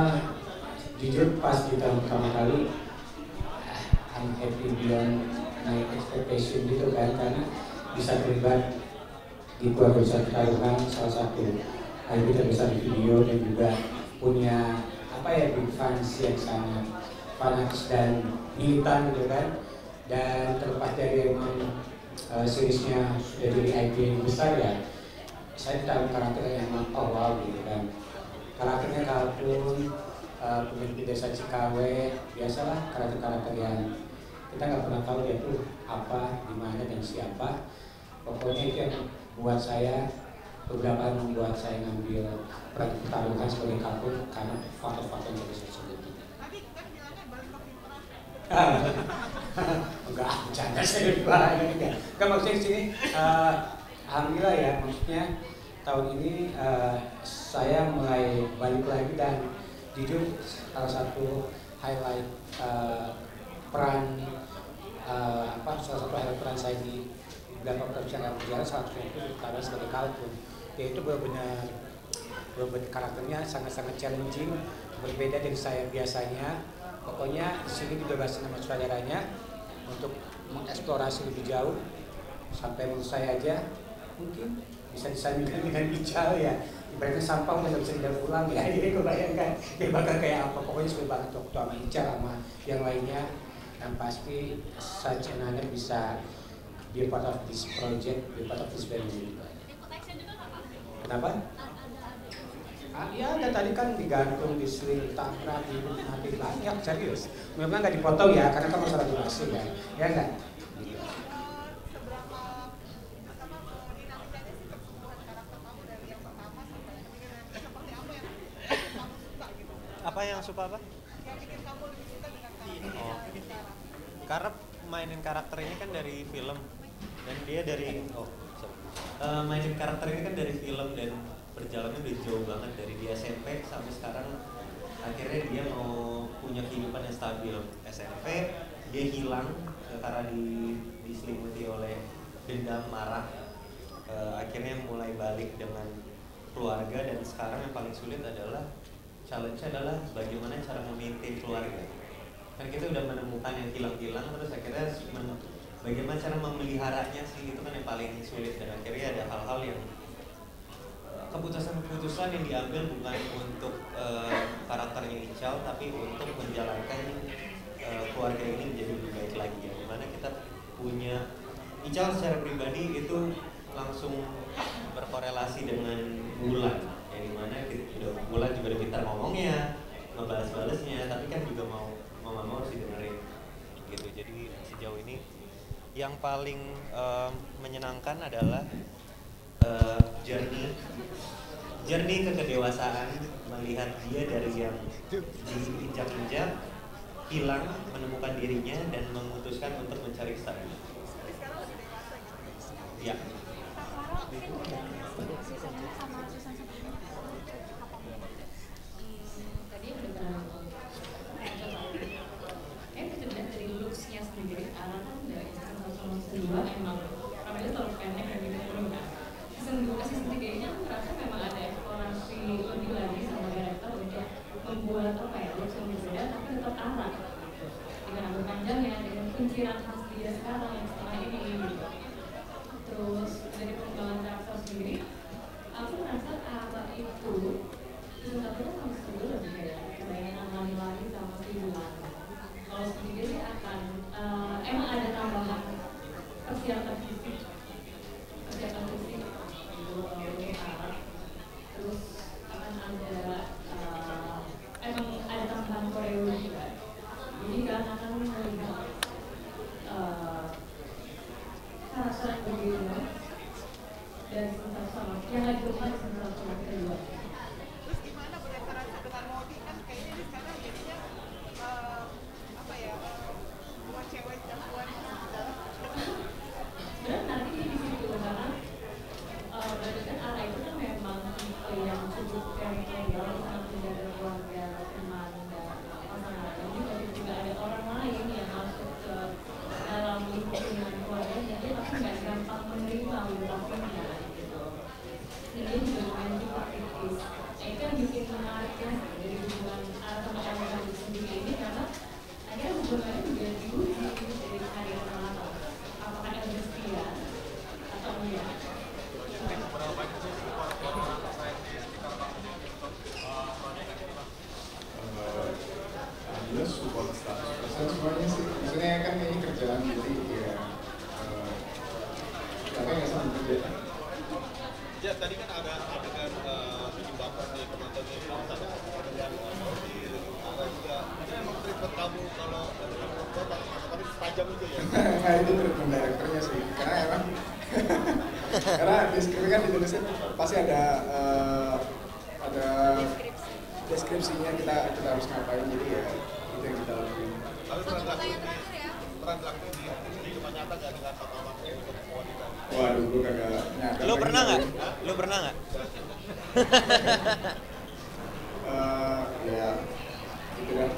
Uh, Jujur pas kita pertama kali I'm happy beyond my expectation gitu kan, karena bisa terlibat di keluarga besar Taruhan, salah satu kita besar di video, dan juga punya apa ya, big fans yang sangat fanatis dan militan gitu kan. Dan terlepas dari emang seriesnya sudah jadi IP besar ya, saya tahu karakternya emang oh wow gitu kan. Karakternya kalaupun pemimpin desa Cikawe, biasalah karakter-karakter yang kita nggak pernah tahu dia tuh apa, di mana dan siapa. Pokoknya itu yang buat saya, beberapa yang membuat saya ngambil peran pertarungan sebagai kapur, karena faktor-faktor yang tadi saya sebutkan. Enggak, bercanda saya lebih banyak. Enggak, maksudnya di sini alhamdulillah ya, maksudnya tahun ini saya mulai balik lagi, dan jujur salah satu highlight salah satu highlight peran saya di beberapa produksi yang berjalan, salah satunya itu karena sebagai kalkun, yaitu benar-benar karakternya sangat-sangat challenging, berbeda dari saya biasanya. Pokoknya di sini dibebasin sama sutradaranya untuk mengeksplorasi lebih jauh, sampai menurut saya aja mungkin bisa disandingkan dengan Ical ya. Ibaratnya sampah udah gak bisa didaur ulang ya, jadi gue bayangkan dia bakal kayak apa. Pokoknya seru banget waktu sama Ical sama yang lainnya, dan pasti Such and Another bisa be part of this project, be part of this family. Kenapa? Ya, dan tadi kan digantung, diseling, tabrak, mati banyak, serius. Memang nggak dipotong ya, karena kan masalah durasi ya, ya nggak? Apa yang suka apa? Oh, karena mainin karakter ini kan dari film, dan dia dari mainin karakter ini kan dari film, dan perjalanannya udah jauh banget dari dia SMP sampai sekarang. Akhirnya dia mau punya kehidupan yang stabil. SMP dia hilang karena diselimuti oleh dendam, marah. Akhirnya mulai balik dengan keluarga, dan sekarang yang paling sulit adalah challenge-nya adalah bagaimana cara memaintain keluarga. Kan kita udah menemukan yang hilang-hilang, terus akhirnya bagaimana cara memeliharanya sih, itu kan yang paling sulit. Dan akhirnya ada hal-hal yang keputusan-keputusan yang diambil bukan untuk karakternya Ical, tapi untuk menjalankan keluarga ini menjadi lebih baik lagi ya. Dimana kita punya Ical secara pribadi itu langsung berkorelasi dengan Bulan, ya dimana Bulan juga udah pintar ngomongnya, ngebalas-balasnya, tapi kan juga mau harus didengerin gitu. Jadi sejauh ini yang paling menyenangkan adalah journey ke kedewasaan, melihat dia dari yang diinjak-injak, hilang, menemukan dirinya, dan memutuskan untuk mencari stabilitas. Ya. Tadi udah dari looks-nya sendiri, karena kan dari season 1 emang rambutnya terlalu pendek dan gitu kan. Season 2 season 3 ini aku merasa memang ada eksplorasi lebih lagi sama director untuk membuat apa ya, looks yang berbeda tapi tetap arah dengan rambut panjangnya, dengan kunciran khas dia sekarang yang setelah ini gitu. Terus dari pengembangan karakter sendiri, aku merasa arah itu sebenarnya sama sekali lebih kayak kebayangan lari-lari sama Bulan. Kalau sendiri sih akan emang ada tambahan persiapan fisik terus akan ada emang ada tambahan koreo juga, jadi kan akan melihat karakter berbeda dari sebentar sama yang lagi berubah sebentar sama kedua. Terus gimana berdasarkan dengan support 100% semuanya sih. Maksudnya kan ini kerjaan, jadi ya apa nggak sama kerjaan. Ya tadi kan ada adegan bikin baper nih penonton ini ada adegan ada juga ini emang treatment kamu kalau tapi tajam itu ya. Nah itu treatment directornya sih, karena emang karena di skripnya kan ditulisnya pasti ada deskripsinya kita harus ngapain, jadi ya itu yang kita lakuin. Tapi peran laki ini cuma nyata nggak dengan papa untuk wanita? Waduh, gue kagak nyata. Lu pernah nggak? Lu pernah nggak? Ya, gitu kan.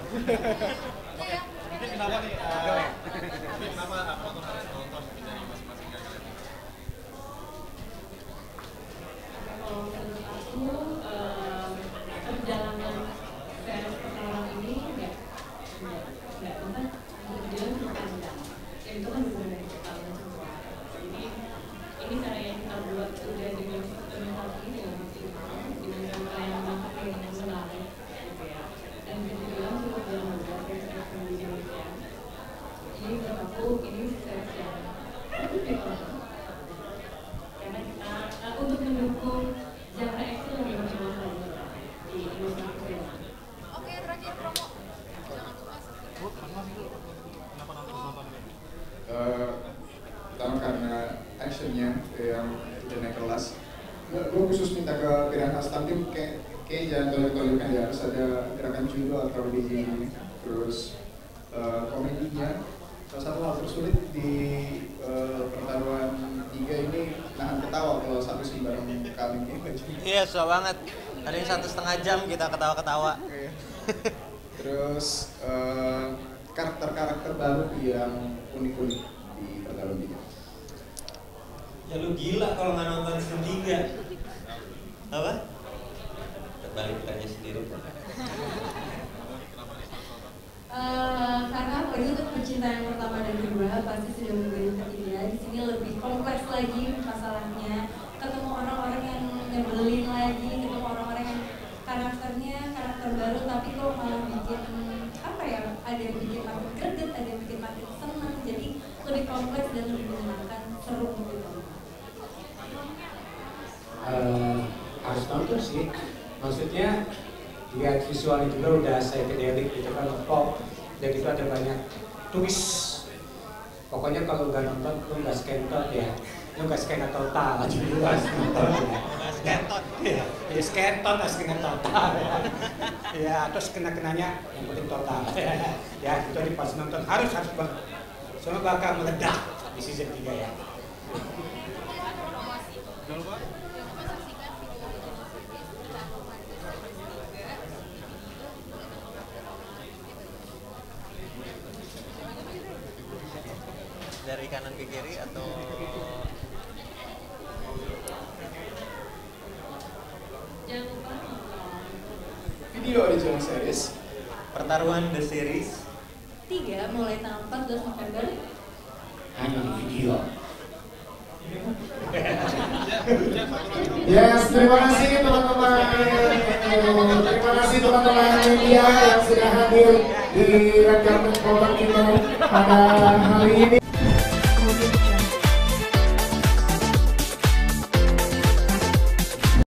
Mungkin kenapa nih? Mungkin kenapa penonton harus nonton dari masing-masing kalian? Kalau menurut aku perjalanan series pertama ini nggak berjalan cukup panjang. Ya itu kan berbeda dari kalian semua. Jadi ini cara yang kita buat udah dengan implementasi dengan maksimal, dengan cara yang menangkap yang menarik, gitu ya. Dan bisa dibilang cukup dalam beberapa series pendidikan ya. Jadi menurut aku ini series yang cukup ditonton. Karena kita untuk mendukung genre action lebih maksimal lagi di industri film. Oke, terakhir promo. Jangan lupa Pertama karena actionnya yang udah naik kelas. Gue khusus minta ke Piranha Stunting kayak jangan tolak-tolakkan ya, harus ada gerakan judo atau di sini. Terus komedinya salah satu hal tersulit di pertaruhan 3 ini nahan ketawa kalau satu sih bareng kami ini. Iya, susah banget. Ada yang 1,5 jam kita ketawa-ketawa. Terus karakter-karakter baru yang unik-unik di pertaruhan 3. Ya lu gila kalau nggak nonton season 3. Apa? Balik tanya sendiri. Karena apa itu untuk pecinta yang pertama dan kedua pasti sudah menjadi ketiga. Di sini lebih kompleks lagi masalahnya. Ketemu orang-orang yang nyebelin lagi, ketemu orang-orang yang karakter baru, tapi kok malah bikin apa ya? Ada yang bikin makin greget, ada yang bikin makin senang. Jadi lebih kompleks dan lebih menyenangkan, seru untuk ditonton. Harus nonton sih. Maksudnya lihat visualnya juga udah psychedelic gitu kan, pop, dan itu ada banyak twist. Pokoknya kalau nggak nonton lu nggak skentot ya, lu nggak sken atau tal aja dulu harus nonton ya. Skentot. Ya skentot harus kena total ya. Ya terus kenanya yang penting total ya itu di pas nonton harus banget. Soalnya bakal meledak di season 3 ya. Jangan lupa. Dari kanan ke kiri atau Jangan lupa nonton Video original series pertaruhan The Series 3 mulai tanggal 14 November. Hanya di video. Yes, terima kasih teman-teman. Terima kasih teman-teman media yang sudah hadir di Red Carpet Program kita pada hari ini.